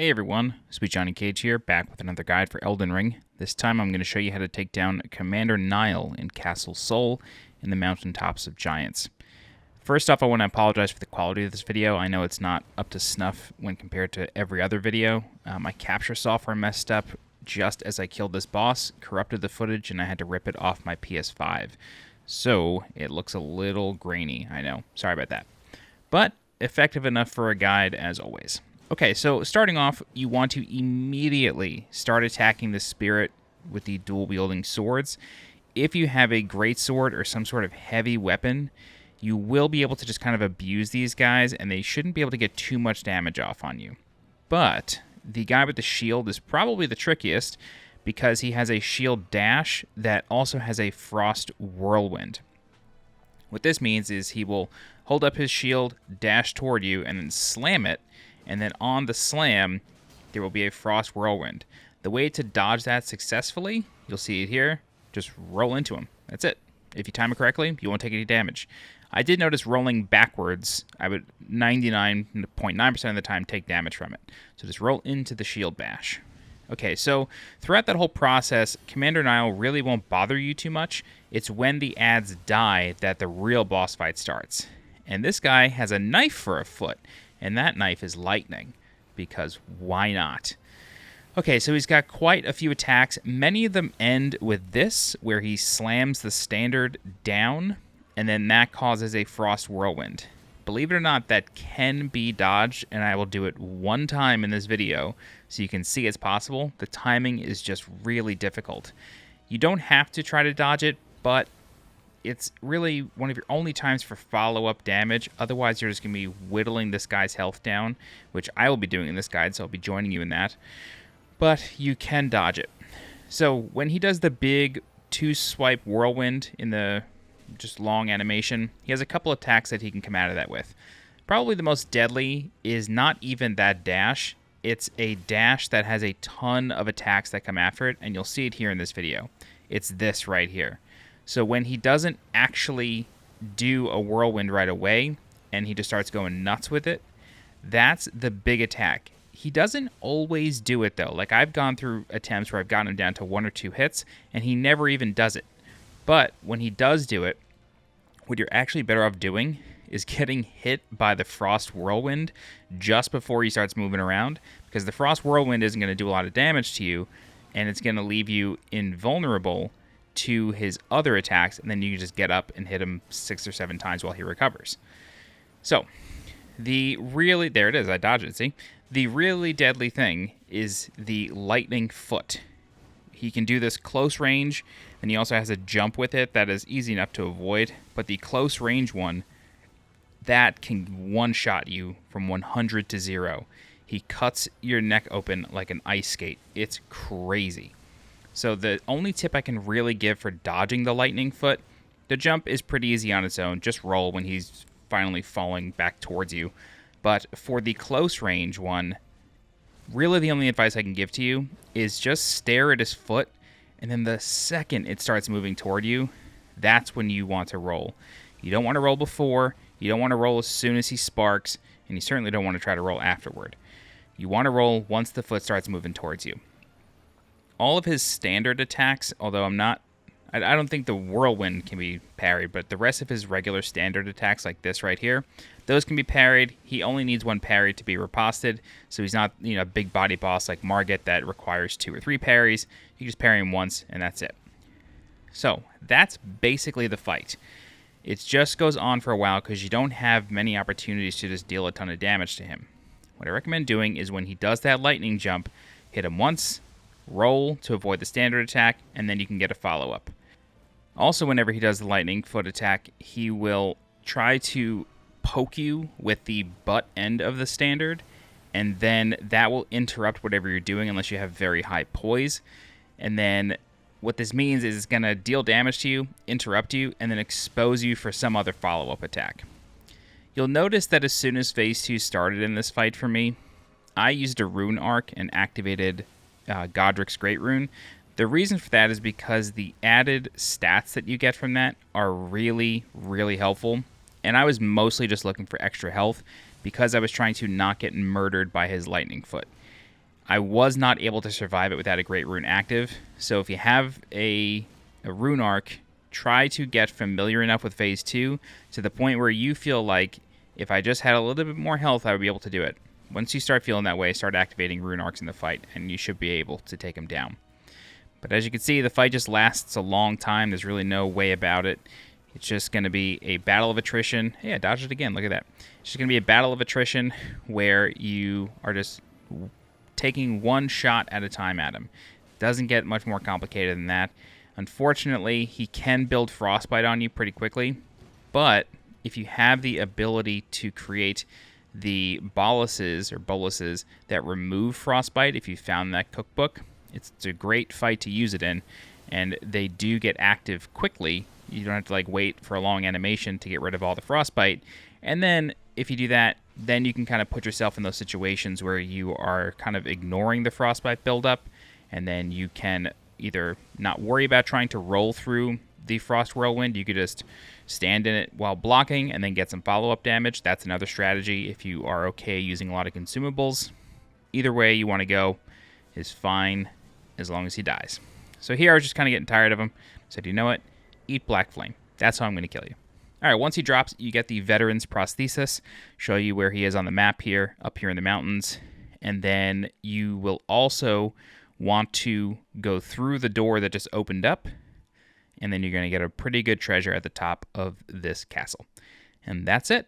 Hey everyone, SweetJohnnyCage here, back with another guide for Elden Ring. This time I'm going to show you how to take down Commander Niall in Castle Sol in the Mountaintops of Giants. First off, I want to apologize for the quality of this video. I know it's not up to snuff when compared to every other video. My capture software messed up just as I killed this boss, corrupted the footage, and I had to rip it off my PS5. So it looks a little grainy, I know. Sorry about that. But effective enough for a guide as always. Okay, so starting off, you want to immediately start attacking the spirit with the dual-wielding swords. If you have a greatsword or some sort of heavy weapon, you will be able to just kind of abuse these guys, and they shouldn't be able to get too much damage off on you. But the guy with the shield is probably the trickiest, because he has a shield dash that also has a frost whirlwind. What this means is he will hold up his shield, dash toward you, and then slam it, and then on the slam, there will be a frost whirlwind. The way to dodge that successfully, you'll see it here, just roll into him. That's it. If you time it correctly, you won't take any damage. I did notice rolling backwards, I would 99.9% of the time take damage from it. So just roll into the shield bash. Okay, so throughout that whole process, Commander Niall really won't bother you too much. It's when the ads die that the real boss fight starts. And this guy has a knife for a foot. And that knife is lightning, because why not? Okay, so he's got quite a few attacks. Many of them end with this, where he slams the standard down, and then that causes a frost whirlwind. Believe it or not, that can be dodged, and I will do it one time in this video, so you can see it's possible. The timing is just really difficult. You don't have to try to dodge it, but it's really one of your only times for follow-up damage. Otherwise, you're just going to be whittling this guy's health down, which I will be doing in this guide, so I'll be joining you in that. But you can dodge it. So when he does the big two-swipe whirlwind in the just long animation, he has a couple attacks that he can come out of that with. Probably the most deadly is not even that dash. It's a dash that has a ton of attacks that come after it, and you'll see it here in this video. It's this right here. So when he doesn't actually do a whirlwind right away, and he just starts going nuts with it, that's the big attack. He doesn't always do it, though. Like, I've gone through attempts where I've gotten him down to 1 or 2 hits, and he never even does it. But when he does do it, what you're actually better off doing is getting hit by the frost whirlwind just before he starts moving around, because the frost whirlwind isn't going to do a lot of damage to you, and it's going to leave you invulnerable to his other attacks, and then you can just get up and hit him 6 or 7 times while he recovers. So, there it is, I dodged it, see? The really deadly thing is the lightning foot. He can do this close range, and he also has a jump with it that is easy enough to avoid, but the close range one, that can one-shot you from 100 to 0. He cuts your neck open like an ice skate. It's crazy. So the only tip I can really give for dodging the lightning foot, the jump is pretty easy on its own. Just roll when he's finally falling back towards you. But for the close range one, really the only advice I can give to you is just stare at his foot, and then the second it starts moving toward you, that's when you want to roll. You don't want to roll before, you don't want to roll as soon as he sparks, and you certainly don't want to try to roll afterward. You want to roll once the foot starts moving towards you. All of his standard attacks, although I don't think the whirlwind can be parried, but the rest of his regular standard attacks, like this right here, those can be parried. He only needs 1 parry to be riposted, so he's not, a big body boss like Margit that requires 2 or 3 parries. You just parry him once, and that's it. So that's basically the fight. It just goes on for a while because you don't have many opportunities to just deal a ton of damage to him. What I recommend doing is when he does that lightning jump, hit him once, roll to avoid the standard attack, and then you can get a follow-up. Also, whenever he does the lightning foot attack, he will try to poke you with the butt end of the standard, and then that will interrupt whatever you're doing unless you have very high poise. And then what this means is it's going to deal damage to you, interrupt you, and then expose you for some other follow-up attack. You'll notice that as soon as Phase 2 started in this fight for me, I used a rune arc and activated Godric's Great Rune. The reason for that is because the added stats that you get from that are really, really helpful. And I was mostly just looking for extra health because I was trying to not get murdered by his lightning foot. I was not able to survive it without a great rune active. So if you have a rune arc, try to get familiar enough with phase 2 to the point where you feel like if I just had a little bit more health, I would be able to do it. Once you start feeling that way, start activating rune arcs in the fight, and you should be able to take him down. But as you can see, the fight just lasts a long time. There's really no way about it. It's just going to be a battle of attrition. Hey, I dodged it again. Look at that. It's just going to be a battle of attrition where you are just taking one shot at a time at him. Doesn't get much more complicated than that. Unfortunately, he can build frostbite on you pretty quickly, but if you have the ability to create the boluses that remove frostbite, if you found that cookbook, it's a great fight to use it in, and they do get active quickly. You don't have to like wait for a long animation to get rid of all the frostbite. And then if you do that, then you can kind of put yourself in those situations where you are kind of ignoring the frostbite buildup, and then you can either not worry about trying to roll through the frost whirlwind. You could just stand in it while blocking and then get some follow-up damage. That's another strategy if you are okay using a lot of consumables. Either way you want to go is fine as long as he dies. So here I was just kind of getting tired of him. So do you know what? Eat Black Flame. That's how I'm going to kill you. All right, once he drops, you get the Veteran's Prosthesis. Show you where he is on the map here, up here in the mountains. And then you will also want to go through the door that just opened up. And then you're going to get a pretty good treasure at the top of this castle. And that's it.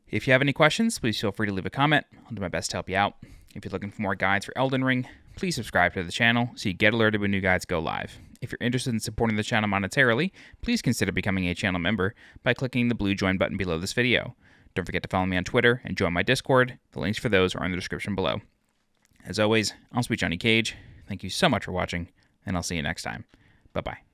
If you have any questions, please feel free to leave a comment. I'll do my best to help you out. If you're looking for more guides for Elden Ring, please subscribe to the channel so you get alerted when new guides go live. If you're interested in supporting the channel monetarily, please consider becoming a channel member by clicking the blue join button below this video. Don't forget to follow me on Twitter and join my Discord. The links for those are in the description below. As always, I'm SweetJohnnyCage. Thank you so much for watching, and I'll see you next time. Bye-bye.